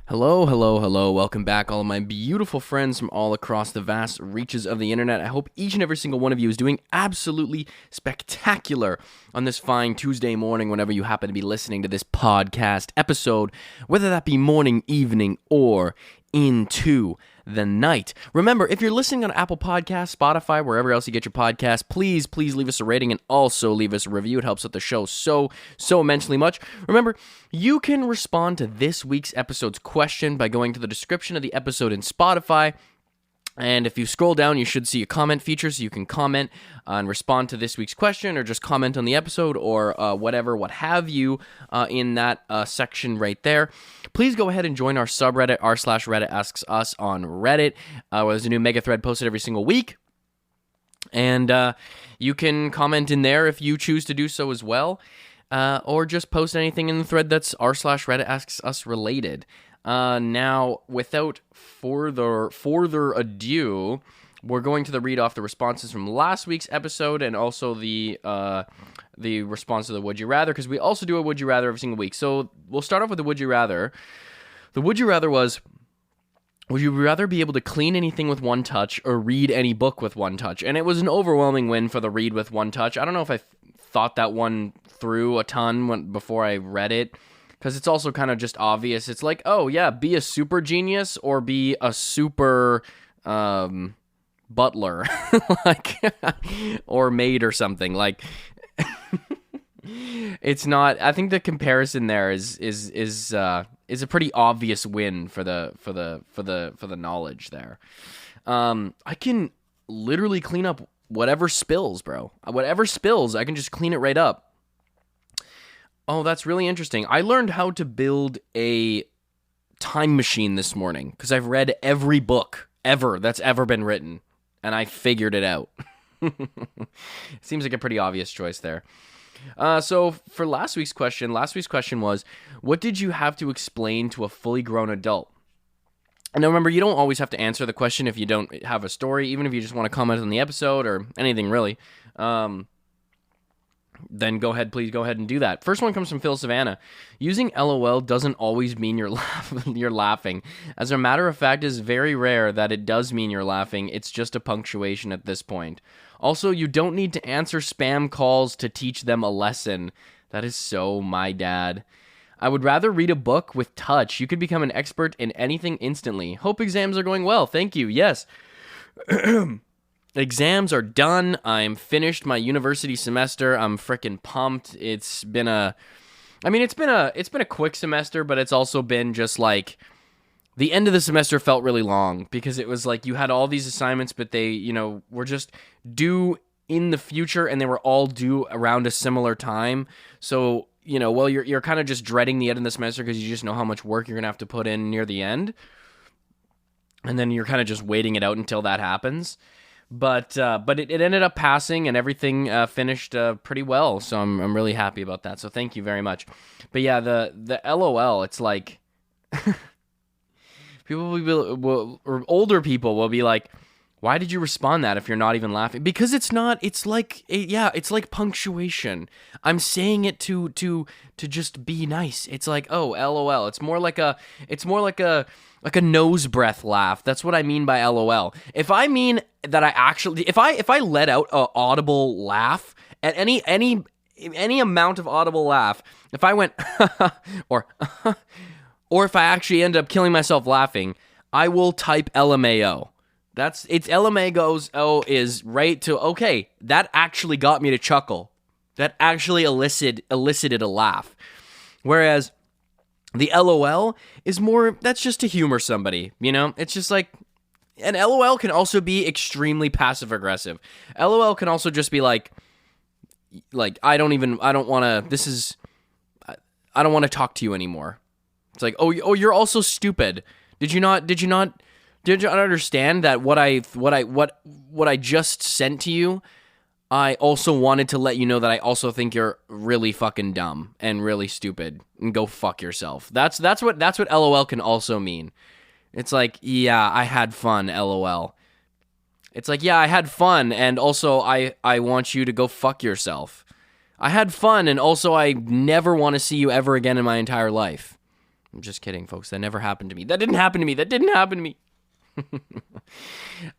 Hello, hello, hello. Welcome back, all of my beautiful friends from all across the vast reaches of the internet. I hope each and every single one of you is doing absolutely spectacular on this fine Tuesday morning whenever you happen to be listening to this podcast episode, whether that be morning, evening, or into the night. Remember, if you're listening on Apple Podcasts, Spotify, wherever else you get your podcasts, please leave us a rating and also leave us a review. It helps with the show so immensely much. Remember, you can respond to this week's episode's question by going to the description of the episode in Spotify. And if you scroll down, you should see a comment feature, so you can comment and respond to this week's question, or just comment on the episode, or what have you, in that section right there. Please go ahead and join our subreddit, r/Reddit Asks Us on Reddit, where there's a new mega thread posted every single week. And you can comment in there if you choose to do so as well, or just post anything in the thread that's r/Reddit Asks Us related. Now, without further ado, we're going to read off the responses from last week's episode and also the response to the Would You Rather, because we also do a Would You Rather every single week. So we'll start off with the Would You Rather. The Would You Rather was, would you rather be able to clean anything with one touch or read any book with one touch? And it was an overwhelming win for the read with one touch. I don't know if I thought that one through a ton before I read it, because it's also kind of just obvious. It's like, oh yeah, be a super genius or be a super butler, like, or maid or something. Like, it's not. I think the comparison there is a pretty obvious win for the knowledge there. I can literally clean up whatever spills, bro. Whatever spills, I can just clean it right up. Oh, that's really interesting. I learned how to build a time machine this morning because I've read every book ever that's ever been written, and I figured it out. Seems like a pretty obvious choice there. So for last week's question was, what did you have to explain to a fully grown adult? And now remember, you don't always have to answer the question if you don't have a story, even if you just want to comment on the episode or anything really. Then please go ahead and do that. First one comes from Phil Savannah. Using LOL doesn't always mean you're laughing. As a matter of fact, it's very rare that it does mean you're laughing. It's just a punctuation at this point. Also, you don't need to answer spam calls to teach them a lesson. That is so my dad. I would rather read a book with touch. You could become an expert in anything instantly. Hope exams are going well. Thank you. Yes. Exams are done. I'm finished my university semester. I'm freaking pumped. It's been a quick semester, but it's also been just like the end of the semester felt really long because it was like you had all these assignments, but they, were just due in the future and they were all due around a similar time. So, you're kind of just dreading the end of the semester because you just know how much work you're going to have to put in near the end. And then you're kind of just waiting it out until that happens. But it ended up passing and everything finished pretty well, so I'm really happy about that. So thank you very much. But yeah, the LOL, it's like older people will be like, why did you respond that if you're not even laughing? Because it's not. It's like punctuation. I'm saying it to just be nice. It's like, oh, LOL. It's more like a nose breath laugh. That's what I mean by LOL. If I mean that if I let out a audible laugh at any amount of audible laugh, if I went or if I actually end up killing myself laughing, I will type LMAO. It's LMAO is right to, okay, that actually got me to chuckle. That actually elicited a laugh. Whereas the LOL is more, that's just to humor somebody, It's just like, and LOL can also be extremely passive aggressive. LOL can also just be like I don't want to talk to you anymore. It's like, oh, you're also stupid. Did you not understand that what I just sent to you? I also wanted to let you know that I also think you're really fucking dumb and really stupid and go fuck yourself. That's what LOL can also mean. It's like, yeah, I had fun, LOL. It's like, yeah, I had fun and also I want you to go fuck yourself. I had fun and also I never want to see you ever again in my entire life. I'm just kidding, folks. That never happened to me. That didn't happen to me. That didn't happen to me.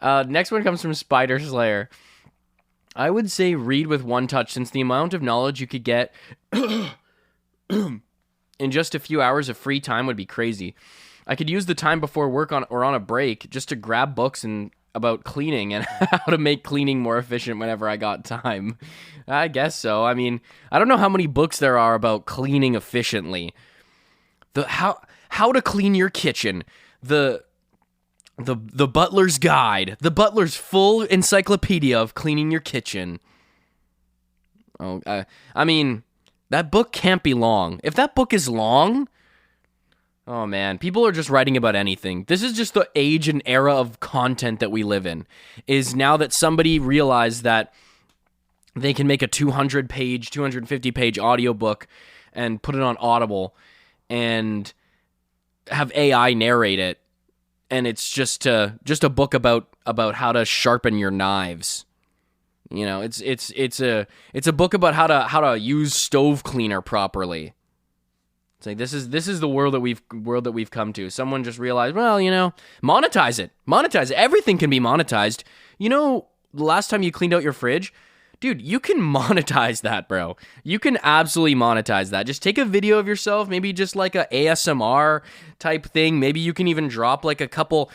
Next one comes from Spider Slayer. I would say read with one touch, since the amount of knowledge you could get in just a few hours of free time would be crazy. I could use the time before work or on a break just to grab books and about cleaning and how to make cleaning more efficient whenever I got time. I guess so. I mean, I don't know how many books there are about cleaning efficiently. How to clean your kitchen. The Butler's Guide. The Butler's full encyclopedia of cleaning your kitchen. Oh, I mean, that book can't be long. If that book is long, oh man, people are just writing about anything. This is just the age and era of content that we live in. Is now that somebody realized that they can make a 200-page, 250-page audiobook and put it on Audible and have AI narrate it, and it's just a book about how to sharpen your knives. You know, it's a book about how to use stove cleaner properly. It's like this is the world that we've come to. Someone just realized, well, you know, monetize it. Everything can be monetized. You know, the last time you cleaned out your fridge, dude, you can monetize that, bro. You can absolutely monetize that. Just take a video of yourself, maybe just like a ASMR type thing. Maybe you can even drop like a couple,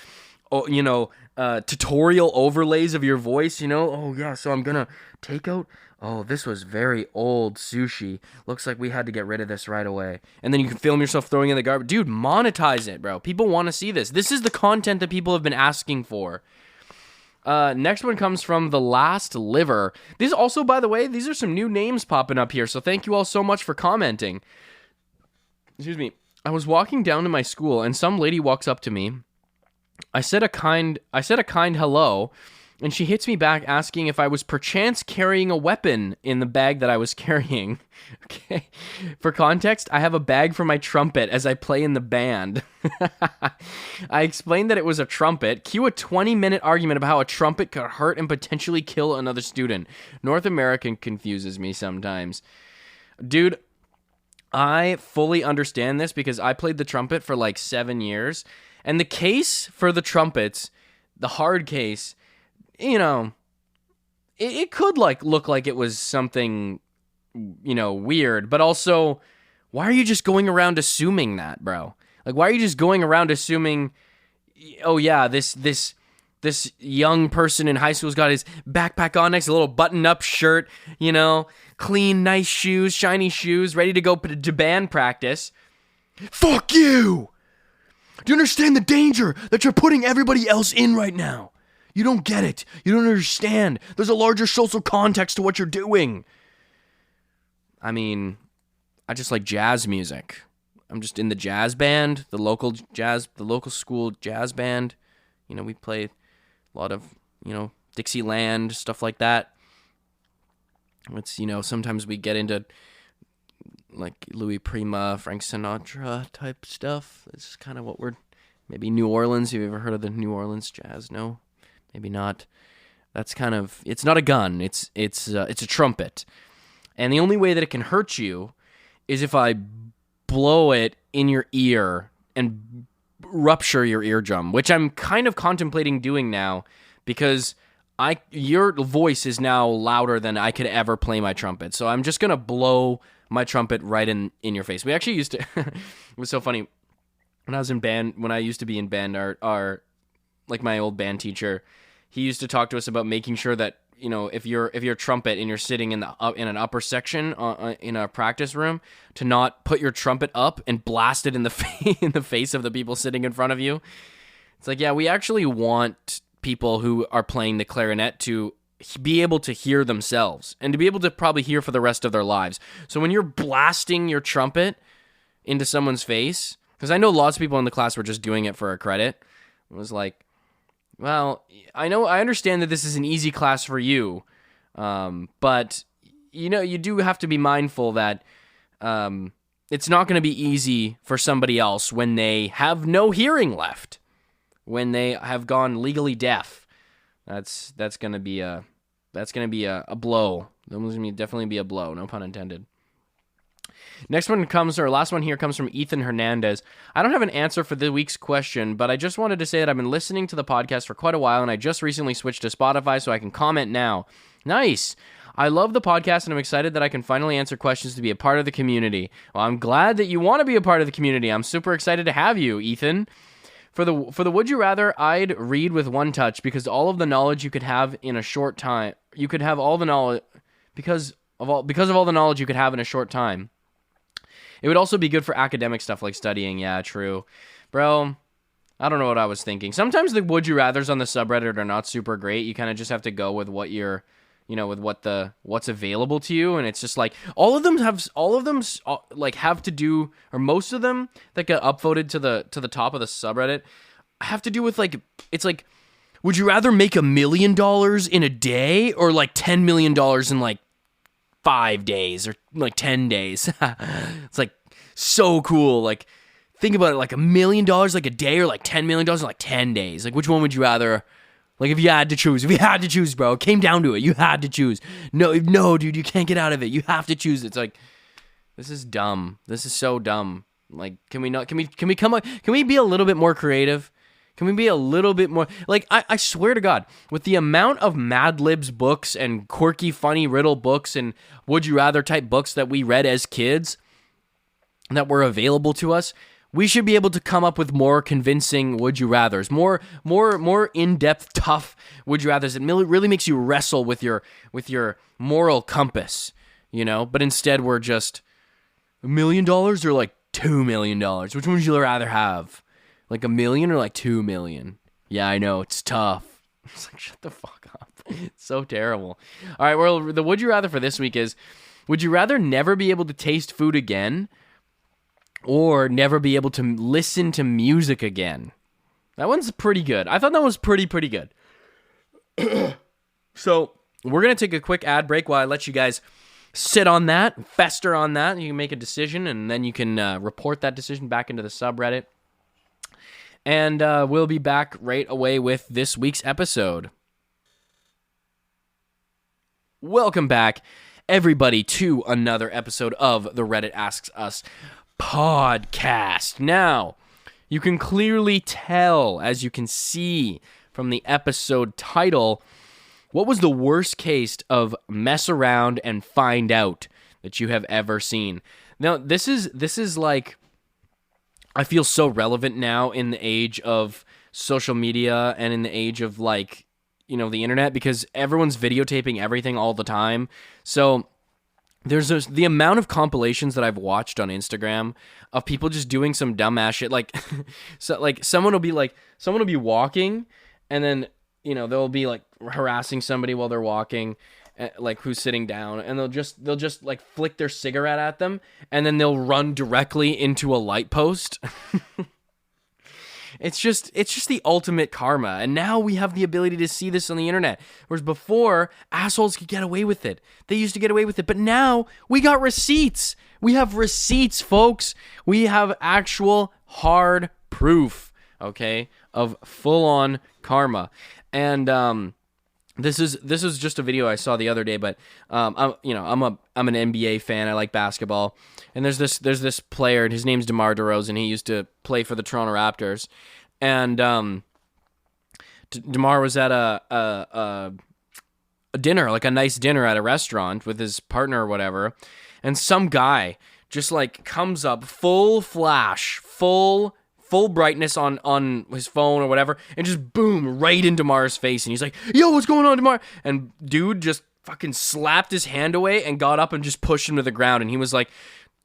you know, tutorial overlays of your voice, you know. Oh yeah, so I'm gonna take out, oh, this was very old sushi. Looks like we had to get rid of this right away. And then you can film yourself throwing in the garbage. Dude, monetize it, bro. People want to see this. This is the content that people have been asking for. Next one comes from The Last Liver. These also, by the way, these are some new names popping up here, so thank you all so much for commenting. Excuse me. I was walking down to my school, and some lady walks up to me. I said a kind hello, and she hits me back asking if I was perchance carrying a weapon in the bag that I was carrying. Okay. For context, I have a bag for my trumpet as I play in the band. I explained that it was a trumpet. Cue a 20-minute argument about how a trumpet could hurt and potentially kill another student. North American confuses me sometimes. Dude, I fully understand this because I played the trumpet for like 7 years. And the case for the trumpets, the hard case, you know, it could like look like it was something, you know, weird, but also, why are you just going around assuming that, bro? Like, why are you just going around assuming, oh yeah, this young person in high school's got his backpack on next, a little button-up shirt, you know, clean, nice shoes, shiny shoes, ready to go to band practice. Fuck you! Do you understand the danger that you're putting everybody else in right now? You don't get it. You don't understand. There's a larger social context to what you're doing. I mean, I just like jazz music. I'm just in the jazz band, the local school jazz band. You know, we play a lot of, you know, Dixieland, stuff like that. It's, you know, sometimes we get into like Louis Prima, Frank Sinatra type stuff. It's kind of what we're, maybe New Orleans. Have you ever heard of the New Orleans jazz? No, maybe not. That's kind of, it's not a gun. It's a trumpet. And the only way that it can hurt you is if I blow it in your ear and rupture your eardrum, which I'm kind of contemplating doing now because your voice is now louder than I could ever play my trumpet. So I'm just going to blow my trumpet right in your face. We actually used to, it was so funny, when I used to be in band, our like my old band teacher, he used to talk to us about making sure that, you know, if you're a trumpet and you're sitting in an upper section in a practice room, to not put your trumpet up and blast it in the in the face of the people sitting in front of you. It's like, yeah, we actually want people who are playing the clarinet to be able to hear themselves and to be able to probably hear for the rest of their lives. So when you're blasting your trumpet into someone's face, because I know lots of people in the class were just doing it for a credit. It was like, well, I understand that this is an easy class for you, but you know, you do have to be mindful that it's not going to be easy for somebody else when they have no hearing left, when they have gone legally deaf. That's going to be a blow. That was going to definitely be a blow, no pun intended. Last one here comes from Ethan Hernandez. I don't have an answer for the week's question, but I just wanted to say that I've been listening to the podcast for quite a while, and I just recently switched to Spotify, so I can comment now. Nice. I love the podcast, and I'm excited that I can finally answer questions to be a part of the community. Well, I'm glad that you want to be a part of the community. I'm super excited to have you, Ethan. For the Would You Rather, I'd read with one touch, because all of the knowledge you could have in a short time, you could have all the knowledge, because of all the knowledge you could have in a short time. It would also be good for academic stuff like studying. Yeah, true. Bro, I don't know what I was thinking. Sometimes the Would You Rathers on the subreddit are not super great. You kind of just have to go with what you're, what's available to you, and it's just like all of them have to do, or most of them that get upvoted to the top of the subreddit have to do with it's like, would you rather make $1 million in a day or like $10 million in like 5 days or like 10 days? It's like so cool. Like, think about it, like $1 million like a day or like $10 million in like 10 days. Like, which one would you rather? Like, if you had to choose, bro, it came down to it. You had to choose. No, dude, you can't get out of it. You have to choose. It's like, this is dumb. This is so dumb. Like, can we be a little bit more creative? Can we be a little bit more, like, I swear to God, with the amount of Mad Libs books and quirky, funny riddle books and Would You Rather type books that we read as kids that were available to us, we should be able to come up with more convincing Would You Rathers, more in-depth, tough Would You Rathers. It really makes you wrestle with your moral compass, But instead, we're just $1 million or like $2 million. Which one would you rather have? Like $1 million or like $2 million? Yeah, I know, it's tough. It's like, shut the fuck up. It's so terrible. All right, well, the Would You Rather for this week is, would you rather never be able to taste food again, or never be able to listen to music again? That one's pretty good. I thought that was pretty good. So, we're going to take a quick ad break while I let you guys sit on that, fester on that. You can make a decision, and then you can report that decision back into the subreddit. And we'll be back right away with this week's episode. Welcome back, everybody, to another episode of the Reddit Asks Us podcast. Now, you can clearly tell, as you can see from the episode title, what was the worst case of mess around and find out that you have ever seen. Now, this is like, I feel so relevant now in the age of social media and in the age of the internet, because everyone's videotaping everything all the time. So there's the amount of compilations that I've watched on Instagram of people just doing some dumbass shit. Like, so like someone will be walking, and then, they'll be like harassing somebody while they're walking, like who's sitting down, and they'll just like flick their cigarette at them, and then they'll run directly into a light post. It's just the ultimate karma. And now we have the ability to see this on the internet. Whereas before, assholes could get away with it. They used to get away with it. But now we got receipts. We have receipts, folks. We have actual hard proof, okay, of full-on karma. And this is just a video I saw the other day, but I'm an NBA fan. I like basketball. And there's this player, and his name's DeMar DeRozan. He used to play for the Toronto Raptors. And DeMar was at a dinner, like a nice dinner at a restaurant with his partner or whatever, and some guy just like comes up, full flash, full brightness on his phone or whatever, and just boom, right in DeMar's face, and he's like, "Yo, what's going on, DeMar?" And dude just fucking slapped his hand away and got up and just pushed him to the ground, and he was like,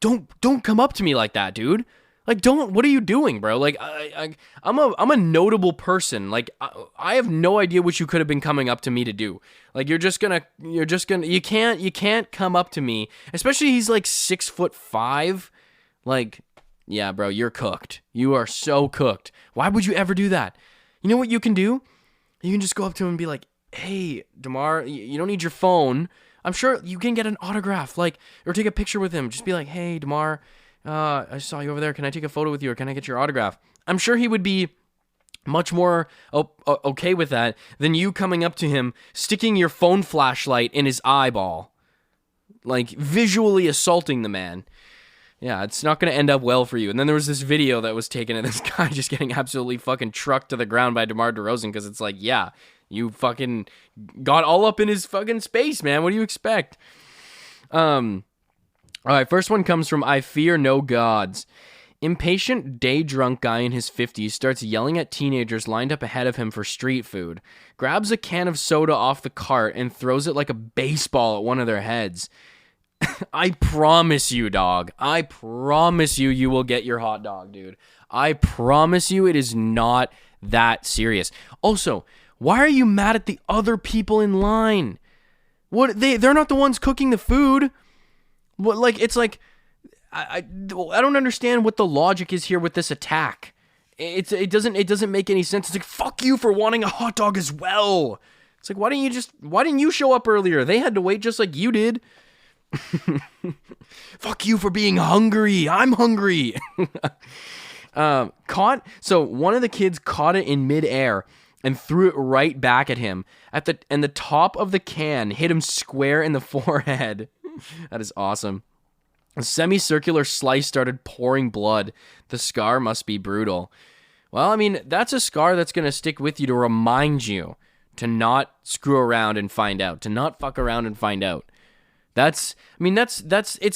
Don't come up to me like that, dude. Like, what are you doing, bro? Like, I'm a notable person. Like, I have no idea what you could have been coming up to me to do. Like, you can't come up to me, especially he's like 6'5". Like, yeah, bro, you're cooked. You are so cooked. Why would you ever do that? You know what you can do? You can just go up to him and be like, "Hey, DeMar, you don't need your phone. I'm sure you can get an autograph, like, or take a picture with him. Just be like, "Hey, DeMar, I saw you over there. Can I take a photo with you, or can I get your autograph?" I'm sure he would be much more okay with that than you coming up to him, sticking your phone flashlight in his eyeball, like visually assaulting the man. Yeah, it's not going to end up well for you. And then there was this video that was taken of this guy just getting absolutely fucking trucked to the ground by DeMar DeRozan because it's like, yeah, you fucking got all up in his fucking space, man. What do you expect? All right, first one comes from I Fear No Gods. Impatient, day-drunk guy in his 50s starts yelling at teenagers lined up ahead of him for street food, grabs a can of soda off the cart, and throws it like a baseball at one of their heads. I promise you, dog. I promise you, you will get your hot dog, dude. I promise you it is not that serious. Also, why are you mad at the other people in line? What they're not the ones cooking the food. What, like, it's like I don't understand what the logic is here with this attack. It doesn't make any sense. It's like, fuck you for wanting a hot dog as well. It's like, why didn't you show up earlier? They had to wait just like you did. Fuck you for being hungry. I'm hungry. So one of the kids caught it in midair and threw it right back at him. And the top of the can hit him square in the forehead. That is awesome. A semicircular slice started pouring blood. The scar must be brutal. Well, I mean, that's a scar that's going to stick with you to remind you to not screw around and find out, to not fuck around and find out. It's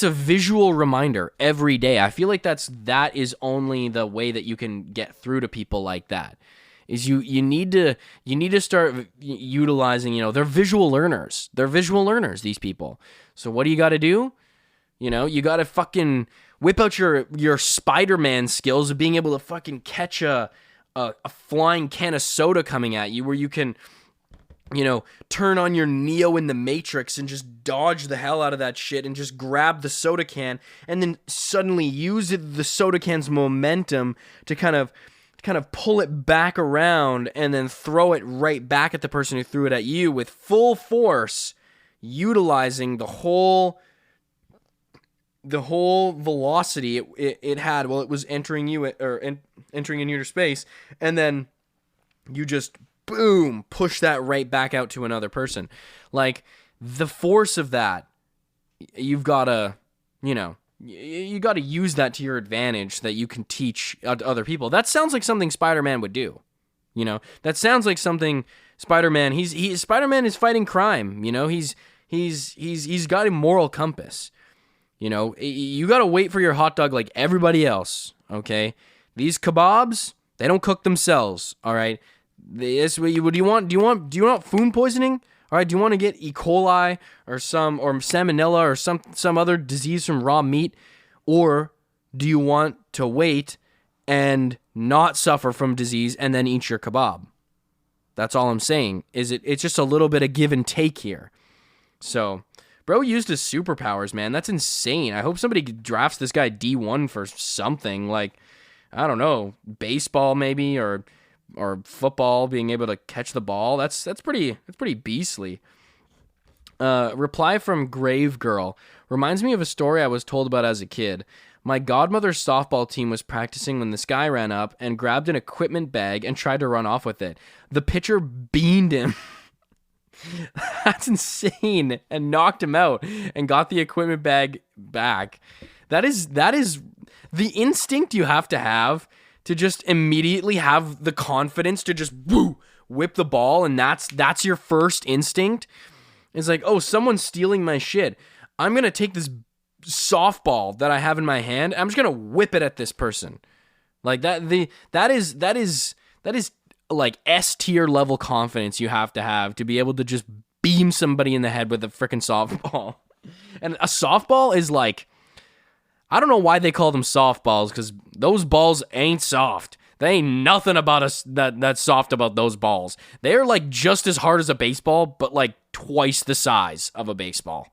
a visual reminder every day. I feel like that is only the way that you can get through to people like that. Is you need to start utilizing, they're visual learners. They're visual learners, these people. So what do you got to do? You got to fucking whip out your Spider-Man skills of being able to fucking catch a flying can of soda coming at you, where you can turn on your Neo in the Matrix and just dodge the hell out of that shit and just grab the soda can and then suddenly use the soda can's momentum to kind of pull it back around and then throw it right back at the person who threw it at you with full force, utilizing the whole velocity it had while it was entering you entering into your space, and then you just boom, push that right back out to another person. Like, the force of that, you've got to, you got to use that to your advantage so that you can teach other people. That sounds like something Spider-Man would do. That sounds like something Spider-Man, Spider-Man is fighting crime. He's got a moral compass. You got to wait for your hot dog like everybody else, okay? These kebabs, they don't cook themselves, all right? Do you want food poisoning? All right, do you want to get E. coli or salmonella or some other disease from raw meat, or do you want to wait and not suffer from disease and then eat your kebab? That's all I'm saying. It's just a little bit of give and take here. So, bro used his superpowers, man. That's insane. I hope somebody drafts this guy D1 for something like, I don't know, baseball maybe, or football, being able to catch the ball. That's pretty beastly. Reply from Grave Girl. Reminds me of a story I was told about as a kid. My godmother's softball team was practicing when this guy ran up and grabbed an equipment bag and tried to run off with it. The pitcher beamed him. That's insane. And knocked him out and got the equipment bag back. That is the instinct you have to just immediately have the confidence to just whip the ball, and that's your first instinct. It's like, oh, someone's stealing my shit. I'm gonna take this softball that I have in my hand, and I'm just gonna whip it at this person. Like that is like S tier level confidence you have to be able to just beam somebody in the head with a freaking softball. And a softball is like, I don't know why they call them softballs, because those balls ain't soft. They ain't nothing about us that's soft about those balls. They're like just as hard as a baseball, but like twice the size of a baseball.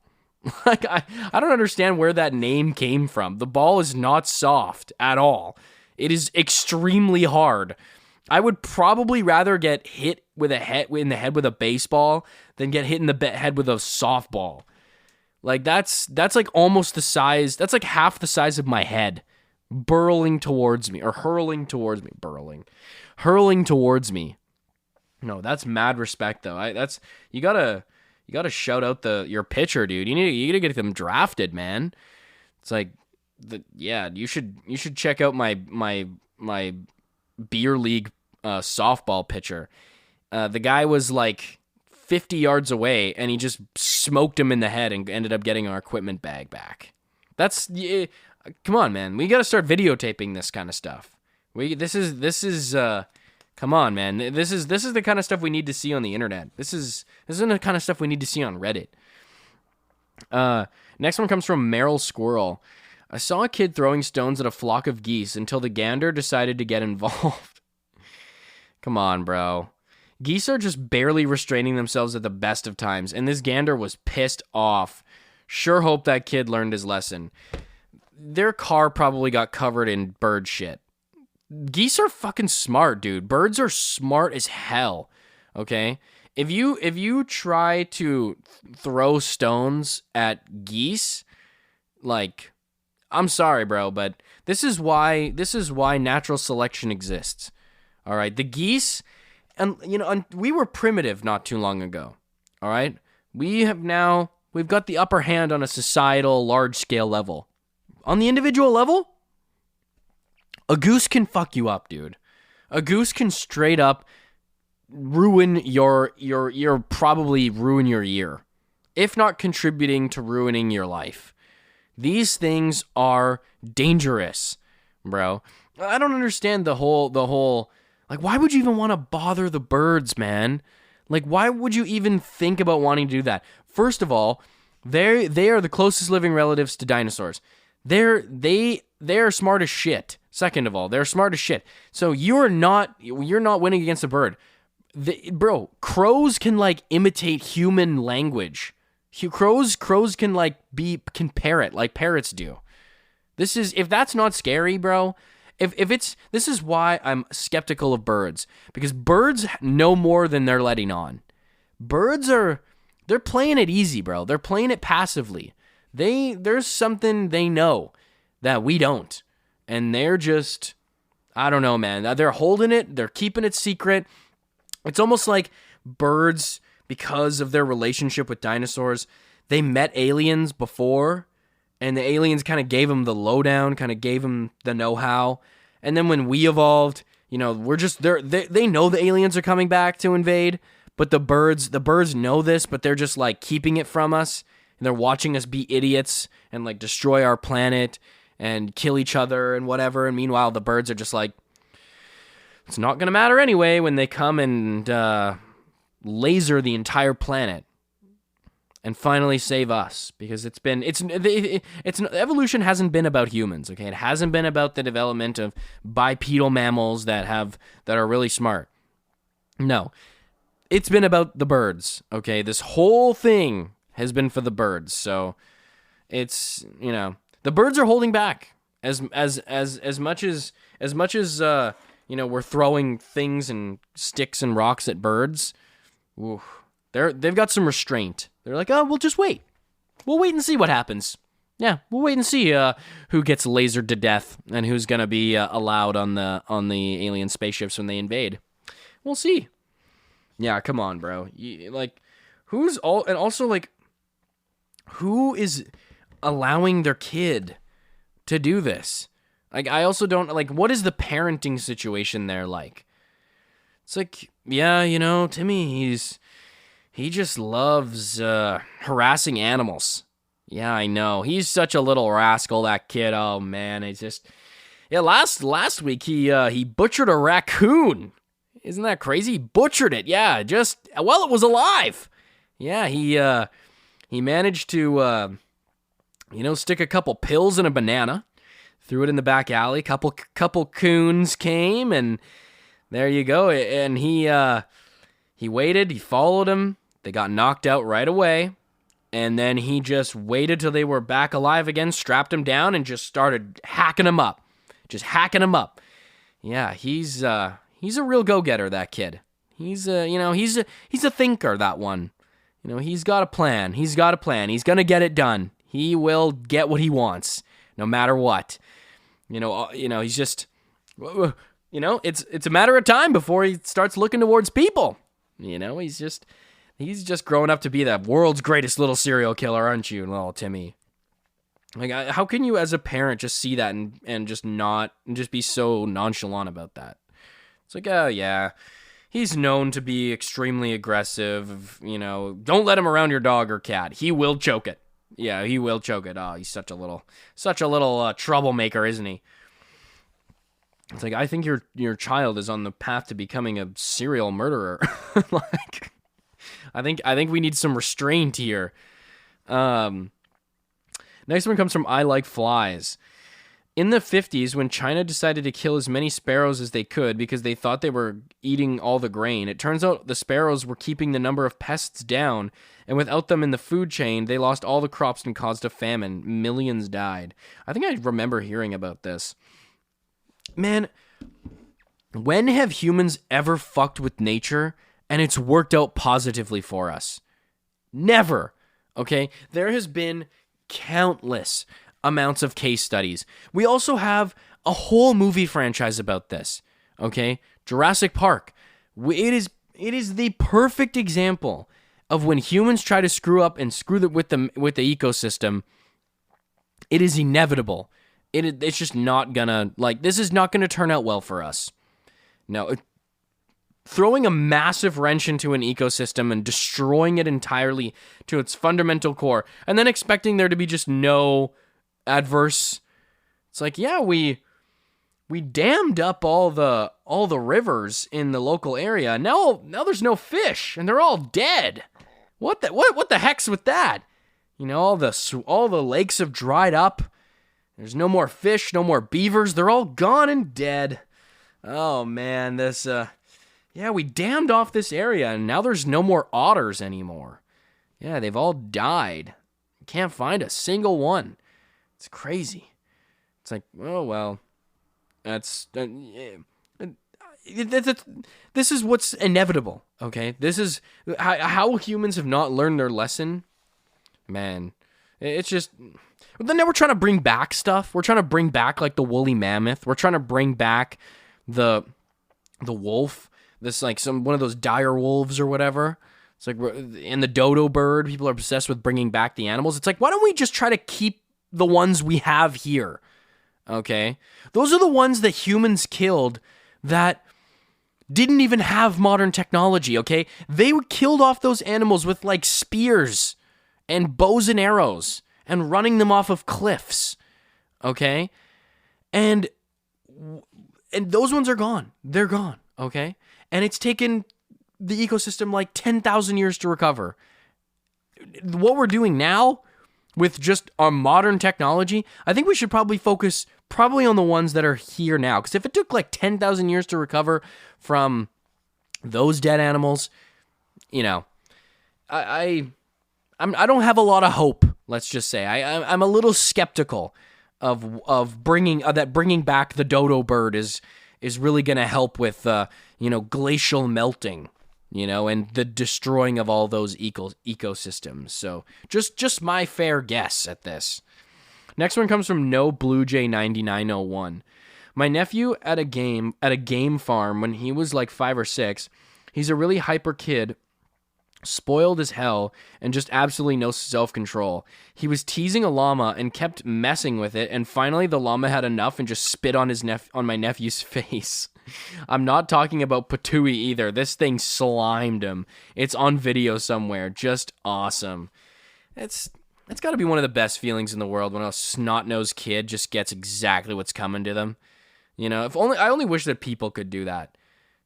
Like, I don't understand where that name came from. The ball is not soft at all. It is extremely hard. I would probably rather get hit in the head with a baseball than get hit in the head with a softball. Like, that's like almost the size, that's like half the size of my head hurling towards me. No, that's mad respect though. You gotta shout out your pitcher, dude. You gotta get them drafted, man. It's like, you should check out my beer league softball pitcher. The guy was like 50 yards away, and he just smoked him in the head and ended up getting our equipment bag back. Come on, man. We got to start videotaping this kind of stuff. Come on, man. This is the kind of stuff we need to see on the internet. This isn't the kind of stuff we need to see on Reddit. Next one comes from Meryl Squirrel. I saw a kid throwing stones at a flock of geese until the gander decided to get involved. Come on, bro. Geese are just barely restraining themselves at the best of times, and this gander was pissed off. Sure hope that kid learned his lesson. Their car probably got covered in bird shit. Geese are fucking smart, dude. Birds are smart as hell, okay? If you try to throw stones at geese, like, I'm sorry, bro, but this is why natural selection exists. All right, the geese, and we were primitive not too long ago. All right, we've got the upper hand on a societal, large scale level. On the individual level, a goose can fuck you up, dude. A goose can straight up ruin your probably ruin your year, if not contributing to ruining your life. These things are dangerous, bro. I don't understand the whole like, why would you even want to bother the birds, man? Like, why would you even think about wanting to do that? First of all, they are the closest living relatives to dinosaurs. They're smart as shit. Second of all, they're smart as shit. So you're not winning against a bird. Bro, crows can like imitate human language. Crows can can parrot like parrots do. If that's not scary, bro. This is why I'm skeptical of birds, because birds know more than they're letting on. They're playing it easy, bro. They're playing it passively. There's something they know that we don't. And they're just, I don't know, man. They're holding it. They're keeping it secret. It's almost like birds, because of their relationship with dinosaurs, they met aliens before, and the aliens kind of gave them the lowdown, kind of gave them the know-how. And then when we evolved, we're just there. They know the aliens are coming back to invade, but the birds know this, but they're just like keeping it from us, and they're watching us be idiots and like destroy our planet and kill each other and whatever. And meanwhile, the birds are just like, it's not going to matter anyway when they come and laser the entire planet and finally save us, because evolution hasn't been about humans, okay? It hasn't been about the development of bipedal mammals that are really smart. No. It's been about the birds, okay? This whole thing has been for the birds. So it's, the birds are holding back as much as we're throwing things and sticks and rocks at birds. Ooh, they've got some restraint. They're like, oh, we'll just wait. We'll wait and see what happens. Yeah, we'll wait and see who gets lasered to death and who's gonna be allowed on the alien spaceships when they invade. We'll see. Yeah, come on, bro. Who is allowing their kid to do this? Like, I also don't, like, what is the parenting situation there like? It's like, yeah, Timmy, he just loves harassing animals. Yeah, I know. He's such a little rascal, that kid. Oh, man, it's just, yeah, last week he butchered a raccoon. Isn't that crazy? He butchered it, yeah, just, well, it was alive. Yeah, he managed to, stick a couple pills in a banana, threw it in the back alley. Couple coons came, and there you go. And he waited. He followed him. They got knocked out right away, and then he just waited till they were back alive again, strapped him down, and just started hacking him up. Yeah, he's a real go-getter, that kid. He's a thinker, that one. He's got a plan. He's gonna get it done. He will get what he wants, no matter what. He's just, it's a matter of time before he starts looking towards people. He's just growing up to be the world's greatest little serial killer, aren't you, little Timmy? Like, how can you as a parent just see that and just be so nonchalant about that? It's like, oh yeah, he's known to be extremely aggressive. Don't let him around your dog or cat. He will choke it. Yeah, he will choke it. Oh, he's such a little troublemaker, isn't he? It's like, I think your child is on the path to becoming a serial murderer. Like, I think we need some restraint here. Next one comes from I Like Flies. In the 50s, when China decided to kill as many sparrows as they could because they thought they were eating all the grain, it turns out the sparrows were keeping the number of pests down, and without them in the food chain, they lost all the crops and caused a famine. Millions died. I think I remember hearing about this. Man, when have humans ever fucked with nature and it's worked out positively for us? Never. Okay? There has been countless amounts of case studies. We also have a whole movie franchise about this. Okay? Jurassic Park. It is the perfect example of when humans try to screw up and screw with the ecosystem. It is inevitable. It's just not gonna, this is not gonna turn out well for us. No, throwing a massive wrench into an ecosystem and destroying it entirely to its fundamental core, and then expecting there to be just no adverse. It's like, yeah, we dammed up all the rivers in the local area. Now there's no fish, and they're all dead. What the heck's with that? All the lakes have dried up. There's no more fish, no more beavers. They're all gone and dead. Oh man, we dammed off this area, and now there's no more otters anymore. Yeah, they've all died. Can't find a single one. It's crazy. It's like, oh well, this is what's inevitable. Okay, this is how humans have not learned their lesson. Man, it's just. But then we're trying to bring back stuff. We're trying to bring back the woolly mammoth. We're trying to bring back the wolf. This one of those dire wolves or whatever. It's like, and the dodo bird. People are obsessed with bringing back the animals. It's like, why don't we just try to keep the ones we have here? Okay, those are the ones that humans killed that didn't even have modern technology. Okay, they killed off those animals with spears and bows and arrows and running them off of cliffs, okay? And those ones are gone. They're gone, okay? And it's taken the ecosystem 10,000 years to recover. What we're doing now with just our modern technology, I think we should probably focus on the ones that are here now. Because if it took 10,000 years to recover from those dead animals, I don't have a lot of hope. Let's just say I'm a little skeptical of bringing back the dodo bird is really going to help with glacial melting, and the destroying of all those ecosystems. So just my fair guess at this. Next one comes from No Blue Jay 9901. My nephew at a game farm when he was 5 or 6. He's a really hyper kid. Spoiled as hell, and just absolutely no self-control. He was teasing a llama and kept messing with it, and finally the llama had enough and just spit on my nephew's face. I'm not talking about Patooey either. This thing slimed him. It's on video somewhere. Just awesome. It's got to be one of the best feelings in the world when a snot-nosed kid just gets exactly what's coming to them. I only wish that people could do that.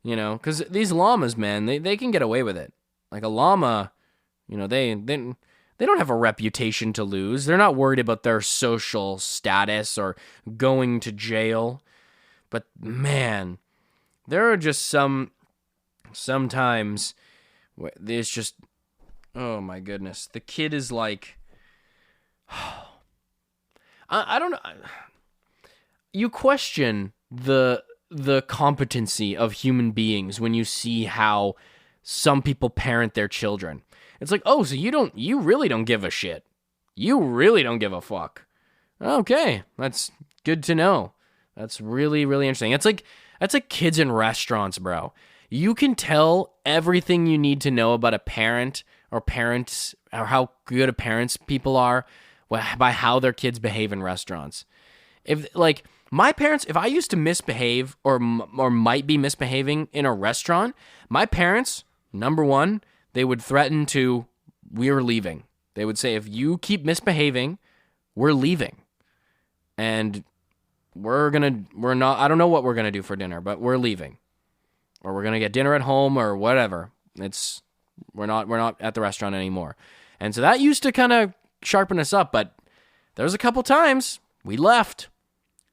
Because these llamas, man, they can get away with it. Like a llama, they don't have a reputation to lose. They're not worried about their social status or going to jail. But man, there are just sometimes where there's just, oh my goodness, the kid is I don't know. You question the competency of human beings when you see how some people parent their children. It's like, oh, so you really don't give a shit. You really don't give a fuck. Okay, that's good to know. That's really, really interesting. That's like kids in restaurants, bro. You can tell everything you need to know about a parent or parents or how good a parents people are by how their kids behave in restaurants. If like my parents, if I used to misbehave or might be misbehaving in a restaurant, my parents, number one, they would threaten to, we're leaving. They would say, if you keep misbehaving, we're leaving. And we're not, I don't know what we're going to do for dinner, but we're leaving. Or we're going to get dinner at home or whatever. We're not at the restaurant anymore. And so that used to kind of sharpen us up, but there was a couple times we left.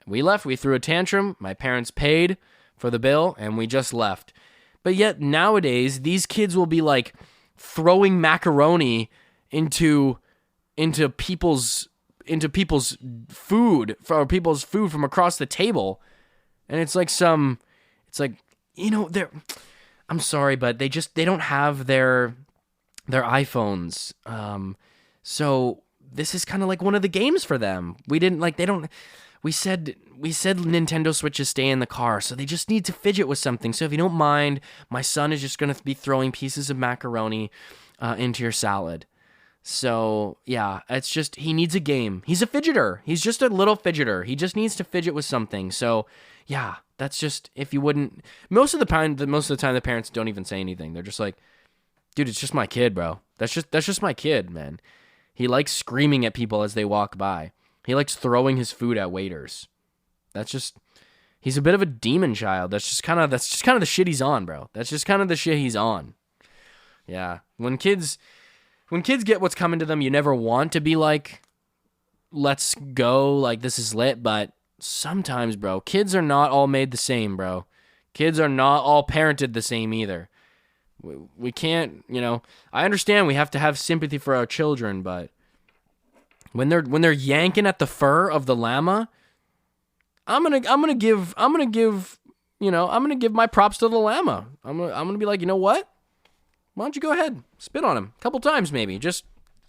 We threw a tantrum. My parents paid for the bill and we just left. But yet nowadays, these kids will be like throwing macaroni into people's food from across the table. And it's like I'm sorry, but they don't have their iPhones. So this is kind of like one of the games for them. We said Nintendo Switches stay in the car, so they just need to fidget with something. So if you don't mind, my son is just going to be throwing pieces of macaroni into your salad. So yeah, it's just, he needs a game. He's a fidgeter. He's just a little fidgeter. He just needs to fidget with something. So yeah, that's just, if you wouldn't, most of the time the parents don't even say anything. They're just like, dude, it's just my kid, bro. That's just my kid, man. He likes screaming at people as they walk by. He likes throwing his food at waiters. He's a bit of a demon child. That's just kind of the shit he's on, bro. That's just kind of the shit he's on. Yeah. When kids get what's coming to them, you never want to be like, let's go, like this is lit, but sometimes, bro, kids are not all made the same, bro. Kids are not all parented the same either. We can't, I understand we have to have sympathy for our children, but when they're yanking at the fur of the llama, I'm gonna give my props to the llama. I'm gonna be like, you know what? Why don't you go ahead, spit on him a couple times, maybe just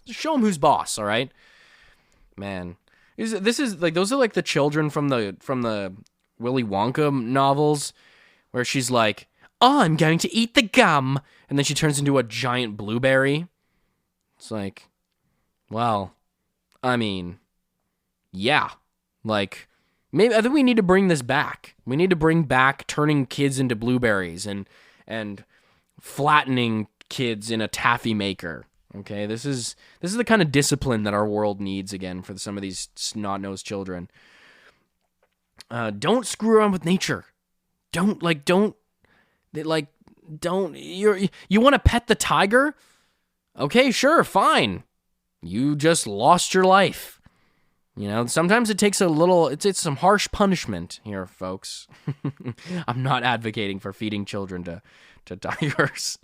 show him who's boss. All right, man. This is like, those are like the children from the Willy Wonka novels, where she's like, oh, I'm going to eat the gum, and then she turns into a giant blueberry. It's like, well, I mean, yeah, like, maybe I think we need to bring this back. We need to bring back turning kids into blueberries and flattening kids in a taffy maker. Okay, this is the kind of discipline that our world needs again for some of these snot-nosed children. Don't screw around with nature. You want to pet the tiger? Okay, sure, fine. You just lost your life. Sometimes it takes it's some harsh punishment here, folks. I'm not advocating for feeding children to tigers.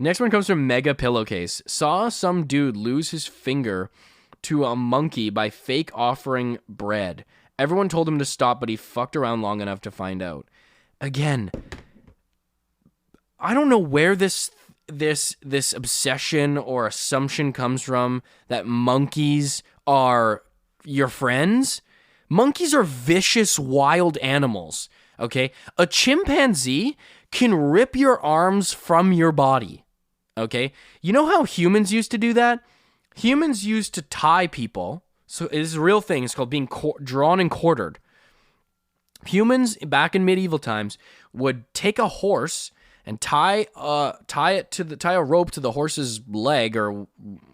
Next one comes from Mega Pillowcase. Saw some dude lose his finger to a monkey by fake offering bread. Everyone told him to stop, but he fucked around long enough to find out. Again, I don't know where this obsession or assumption comes from that monkeys are your friends. Monkeys are vicious, wild animals, okay? A chimpanzee can rip your arms from your body, okay? You know how humans used to do that? Humans used to tie people. So it is a real thing. It's called being drawn and quartered. Humans back in medieval times would take a horse and tie a rope to the horse's leg or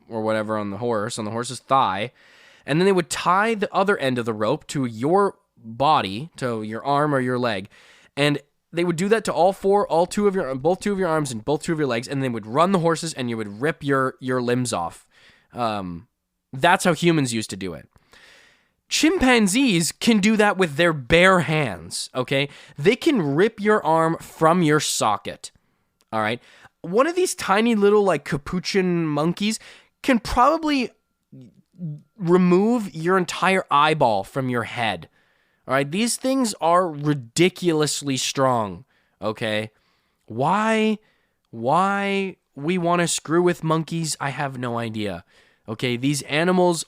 whatever on the horse's thigh, and then they would tie the other end of the rope to your body, to your arm or your leg, and they would do that to both two of your arms and both two of your legs, and they would run the horses and you would rip your limbs off. That's how humans used to do it. Chimpanzees can do that with their bare hands, okay? They can rip your arm from your socket, all right? One of these tiny little, like, capuchin monkeys can probably remove your entire eyeball from your head, all right? These things are ridiculously strong, okay? Why we want to screw with monkeys, I have no idea, okay? These animals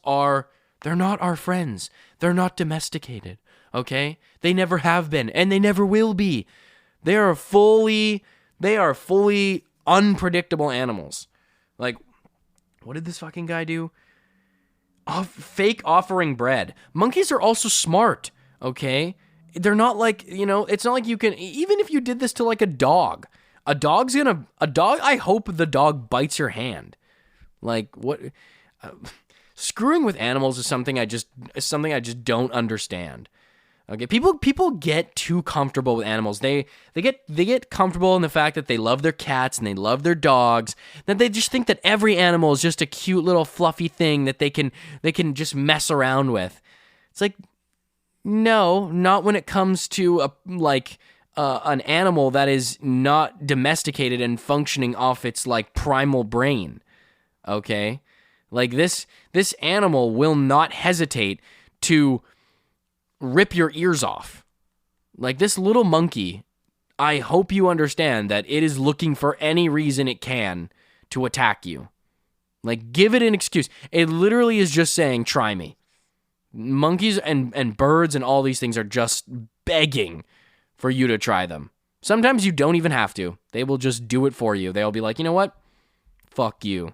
they're not our friends. They're not domesticated, okay? They never have been, and they never will be. They are fully unpredictable animals. Like, what did this fucking guy do? fake offering bread. Monkeys are also smart, okay? They're not like, it's not like you can, even if you did this to like a dog, I hope the dog bites your hand. Like, what? Screwing with animals is something I just don't understand. Okay, people get too comfortable with animals. They get comfortable in the fact that they love their cats and they love their dogs. That they just think that every animal is just a cute little fluffy thing that they can just mess around with. It's like, no, not when it comes to an animal that is not domesticated and functioning off its like primal brain. Okay, like this animal will not hesitate to rip your ears off. Like this little monkey, I hope you understand that it is looking for any reason it can to attack you. Like, give it an excuse. It literally is just saying, try me. Monkeys and birds and all these things are just begging for you to try them. Sometimes you don't even have to. They will just do it for you. They'll be like, you know what? Fuck you.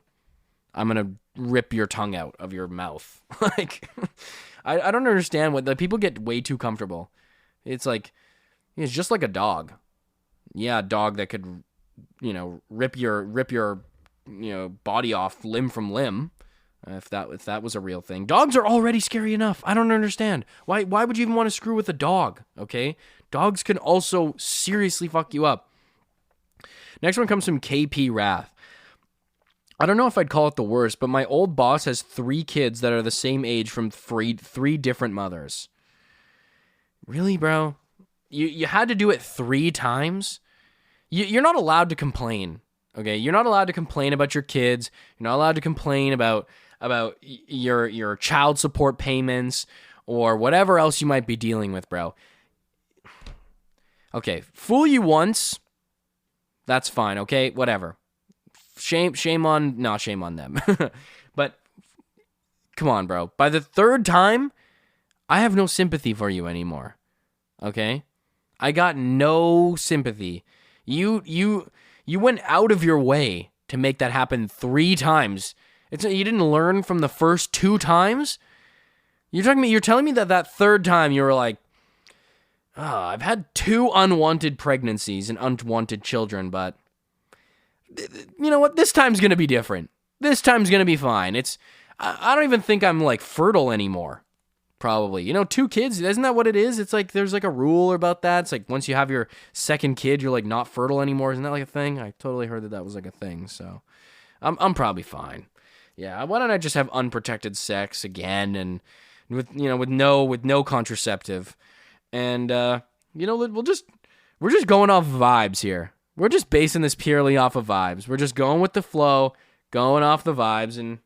I'm going to rip your tongue out of your mouth. Like, I don't understand what the people get way too comfortable. It's like, it's just like a dog. Yeah, a dog that could, rip your body off limb from limb. If that was a real thing. Dogs are already scary enough. I don't understand. Why would you even want to screw with a dog? Okay? Dogs can also seriously fuck you up. Next one comes from KP Wrath. I don't know if I'd call it the worst, but my old boss has 3 kids that are the same age from three different mothers. Really, bro? You had to do it 3 times? You're not allowed to complain, okay? You're not allowed to complain about your kids. You're not allowed to complain about your child support payments or whatever else you might be dealing with, bro. Okay, fool you once, that's fine, okay? Whatever. Shame on them. But come on, bro. By the 3rd time, I have no sympathy for you anymore. Okay? I got no sympathy. You went out of your way to make that happen 3 times. You didn't learn from the first 2 times? You're telling me that 3rd time you were like, I've had 2 unwanted pregnancies and unwanted children, but you know what? This time's going to be different. This time's going to be fine. I don't even think I'm like fertile anymore. Probably. 2 kids, isn't that what it is? It's like there's like a rule about that. It's like once you have your 2nd kid, you're like not fertile anymore. Isn't that like a thing? I totally heard that was like a thing. So I'm probably fine. Yeah. Why don't I just have unprotected sex again and with no contraceptive and we're just going off vibes here. We're just basing this purely off of vibes. We're just going with the flow, going off the vibes, and,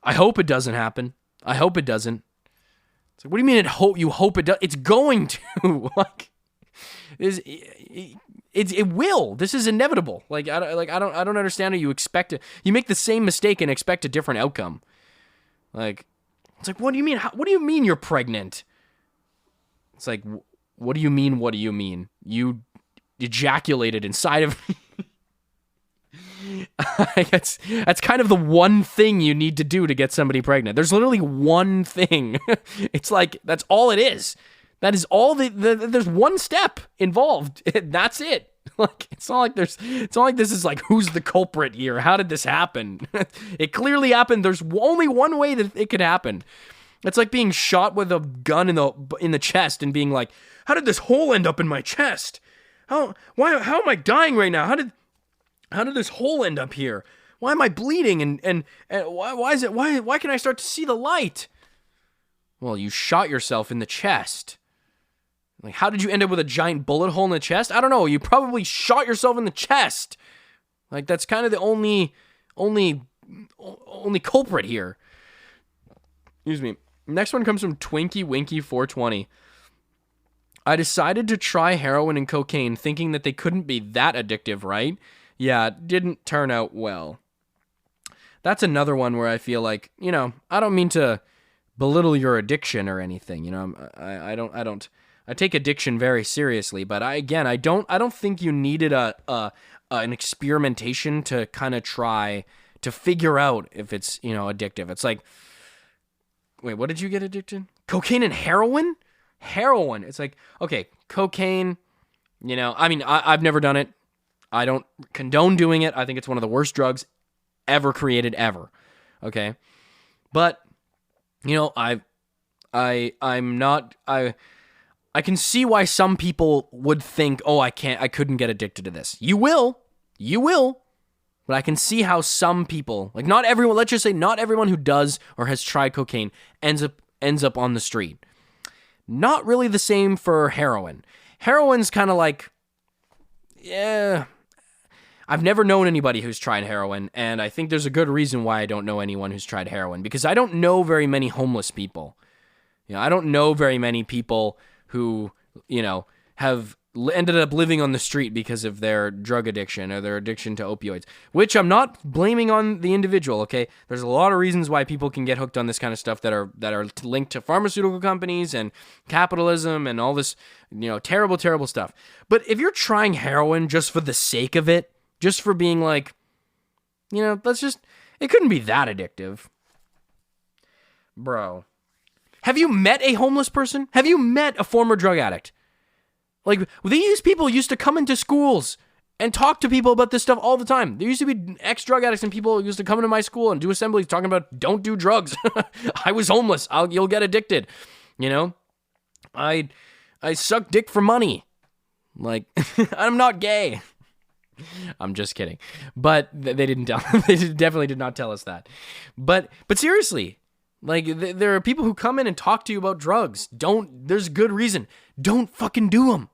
I hope it doesn't happen. I hope it doesn't. It's like, what do you mean you hope it does? It's going to. It will. This is inevitable. I don't understand how you expect it. You make the same mistake and expect a different outcome. Like, it's like, what do you mean? What do you mean you're pregnant? It's like, what do you mean? What do you mean? You ejaculated inside of me. That's kind of the one thing you need to do to get somebody pregnant. There's literally one thing. It's like, that's all it is. That is all there's one step involved. That's it. Like, it's not like this is like, who's the culprit here? How did this happen? It clearly happened. There's only one way that it could happen. It's like being shot with a gun in the chest and being like, how did this hole end up in my chest? How am I dying right now? How did this hole end up here? Why am I bleeding? And why can I start to see the light? Well, you shot yourself in the chest. Like, how did you end up with a giant bullet hole in the chest? I don't know. You probably shot yourself in the chest. Like, that's kind of the only culprit here. Excuse me. Next one comes from Twinkie Winky 420. I decided to try heroin and cocaine thinking that they couldn't be that addictive, right? Yeah, it didn't turn out well. That's another one where I feel like, I don't mean to belittle your addiction or anything. I take addiction very seriously, but I don't think you needed an experimentation to kind of try to figure out if it's, addictive. It's like, wait, what did you get addicted? Cocaine and heroin? Heroin. It's like, okay, cocaine, I've never done it. I don't condone doing it. I think it's one of the worst drugs ever created, ever. Okay? But, I can see why some people would think, oh, I couldn't get addicted to this. You will. But I can see how some people, like not everyone, let's just say not everyone who does or has tried cocaine ends up on the street. Not really the same for heroin. Heroin's kind of like, yeah, I've never known anybody who's tried heroin, and I think there's a good reason why I don't know anyone who's tried heroin, because I don't know very many homeless people. I don't know very many people who, have ended up living on the street because of their drug addiction or their addiction to opioids, which I'm not blaming on the individual, okay? There's a lot of reasons why people can get hooked on this kind of stuff that are linked to pharmaceutical companies and capitalism and all this, terrible, terrible stuff. But if you're trying heroin just for the sake of it, just for being like, it couldn't be that addictive. Bro. Have you met a homeless person? Have you met a former drug addict? Like, these people used to come into schools and talk to people about this stuff all the time. There used to be ex-drug addicts and people who used to come into my school and do assemblies talking about, don't do drugs. I was homeless. You'll get addicted. I suck dick for money. Like, I'm not gay. I'm just kidding. But they didn't tell, they definitely did not tell us that. But seriously, like, there are people who come in and talk to you about drugs. There's good reason. Don't fucking do them.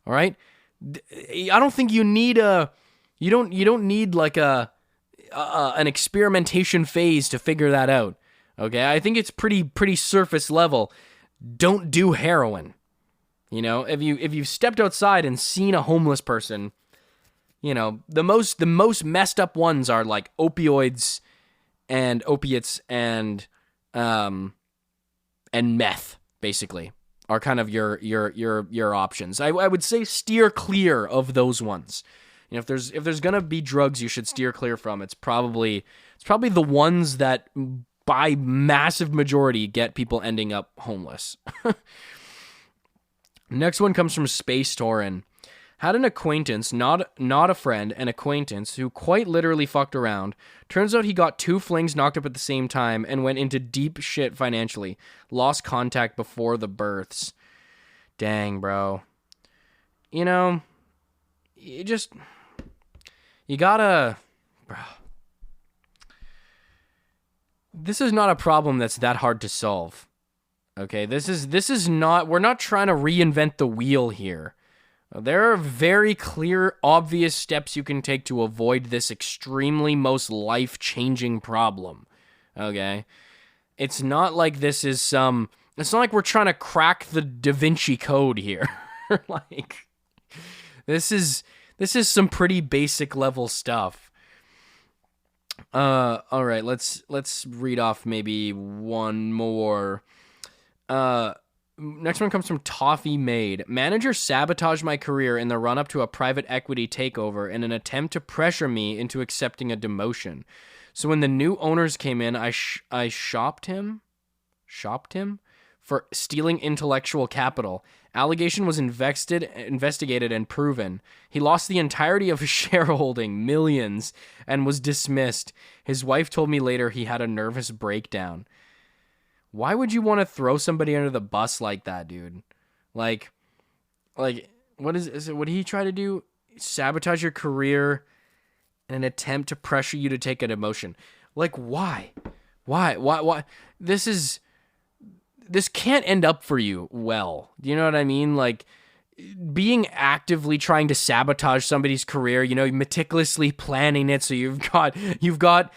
All right? I don't think you need you don't need like an experimentation phase to figure that out. Okay? I think it's pretty surface level. Don't do heroin. If you've stepped outside and seen a homeless person, the most messed up ones are like opioids and opiates and meth, basically, are kind of your options. I would say steer clear of those ones. If there's gonna be drugs you should steer clear from, it's probably the ones that by massive majority get people ending up homeless. Next one comes from Space Torin. Had an acquaintance, not a friend, an acquaintance who quite literally fucked around. Turns out he got 2 flings knocked up at the same time and went into deep shit financially. Lost contact before the births. Dang, bro. You gotta... Bro. This is not a problem that's that hard to solve. Okay, this is not... We're not trying to reinvent the wheel here. There are very clear, obvious steps you can take to avoid this extremely most life-changing problem. Okay? It's not like this is some... It's not like we're trying to crack the Da Vinci Code here. Like, this is some pretty basic level stuff. All right, let's read off maybe one more. Next one comes from Toffee Maid. Manager sabotaged my career in the run-up to a private equity takeover in an attempt to pressure me into accepting a demotion. So when the new owners came in, I shopped him for stealing intellectual capital. Allegation was investigated and proven. He lost the entirety of his shareholding, millions, and was dismissed. His wife told me later he had a nervous breakdown. Why would you want to throw somebody under the bus like that, dude? Like, what is it? What did he try to do? Sabotage your career in an attempt to pressure you to take a demotion. Like, why? Why? This can't end up for you well. Do you know what I mean? Like, being actively trying to sabotage somebody's career, meticulously planning it so you've got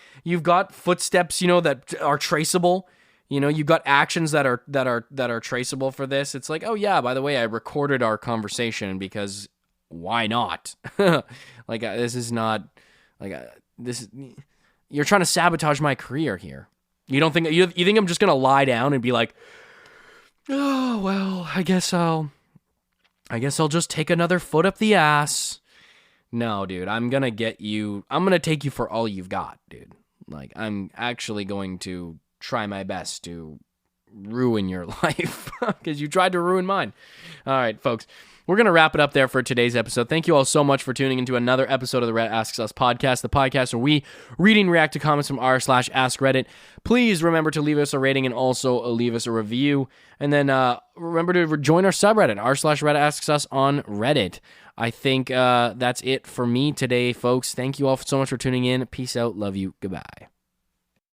footsteps, that are traceable. You've got actions that are traceable for this. It's like, oh yeah, by the way, I recorded our conversation because why not? Like, this is not like this. You're trying to sabotage my career here. You don't think you think I'm just gonna lie down and be like, oh well, I guess I'll just take another foot up the ass. No, dude, I'm gonna get you. I'm gonna take you for all you've got, dude. Like, I'm actually going to try my best to ruin your life because you tried to ruin mine. All right, folks. We're going to wrap it up there for today's episode. Thank you all so much for tuning into another episode of the Reddit Asks Us podcast, the podcast where we read and react to comments from r/Askreddit. Please remember to leave us a rating and also leave us a review. And then remember to join our subreddit, r/Reddit Asks Us on Reddit. I think that's it for me today, folks. Thank you all so much for tuning in. Peace out. Love you. Goodbye.